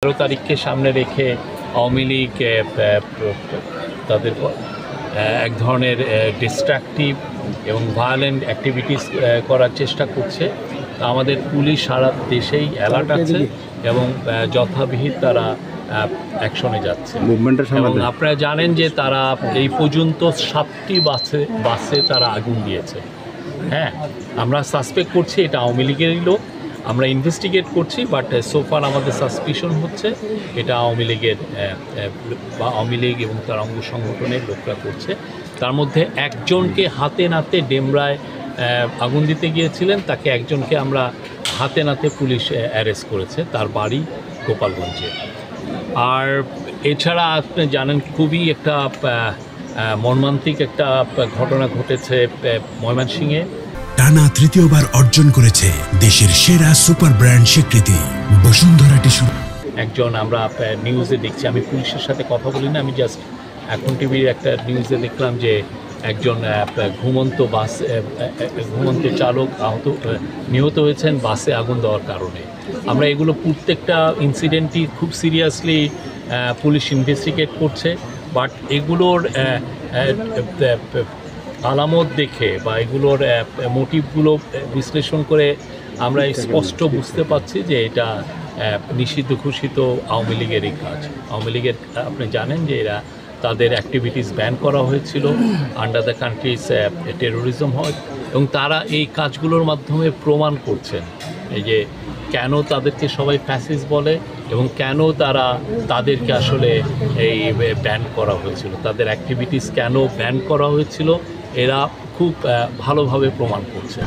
13 তারিখকে সামনে রেখে আওয়ামী লীগ তাদের এক ধরনের ডিস্ট্রাকটিভ এবং ভায়োলেন্ট অ্যাক্টিভিটিস করার চেষ্টা করছে। আমাদের পুলিশ সারা দেশেই অ্যালার্ট আছে এবং যথাবিহিত তারা অ্যাকশনে যাচ্ছে। এবং আপনারা জানেন যে তারা এই পর্যন্ত 7টি বাসে তারা আগুন দিয়েছে। হ্যাঁ, আমরা সাসপেক্ট করছি এটা আওয়ামী লীগেরই লোক, আমরা ইনভেস্টিগেট করছি, বাট সোফার আমাদের সাসপিশন হচ্ছে এটা আওয়ামী লীগের বা আওয়ামী লীগ এবং তার অঙ্গ সংগঠনের লোকরা করছে। তার মধ্যে একজনকে হাতে নাতে ডেমরায় আগুন দিতে গিয়েছিলেন, তাকে একজনকে আমরা হাতে নাতে পুলিশ অ্যারেস্ট করেছে, তার বাড়ি গোপালগঞ্জে। আর এছাড়া আপনি জানেন খুবই একটা মর্মান্তিক একটা ঘটনা ঘটেছে ময়মনসিংহে। টানা তৃতীয়বার অর্জন করেছে দেশের সেরা সুপার ব্র্যান্ড স্বীকৃতি বসুন্ধরা টিস্যু। একজন আমরা নিউজে দেখছি, আমি পুলিশের সাথে কথা বলি না, আমি জাস্ট এখন টিভির একটা নিউজে দেখলাম যে একজন ঘুমন্ত চালক নিহত হয়েছেন বাসে আগুন দেওয়ার কারণে। আমরা এগুলো প্রত্যেকটা ইনসিডেন্টই খুব সিরিয়াসলি পুলিশ ইনভেস্টিগেট করছে, বাট এগুলোর আলামত দেখে বা এগুলোর মোটিভগুলো বিশ্লেষণ করে আমরা স্পষ্ট বুঝতে পারছি যে এটা নিষিদ্ধ ঘোষিত আওয়ামী লীগেরই কাজ। আওয়ামী লীগের আপনি জানেন যে এরা তাদের অ্যাক্টিভিটিস ব্যান করা হয়েছিল আন্ডার দ্য কান্ট্রিজ টেরোরিজম হয়, এবং তারা এই কাজগুলোর মাধ্যমে প্রমাণ করছেন এই যে কেন তাদেরকে সবাই ফ্যাসিস্ট বলে এবং কেন তাদেরকে আসলে এই ব্যান করা হয়েছিল, তাদের অ্যাক্টিভিটিস কেন ব্যান করা হয়েছিল, এরা খুব ভালোভাবে প্রমাণ করছে।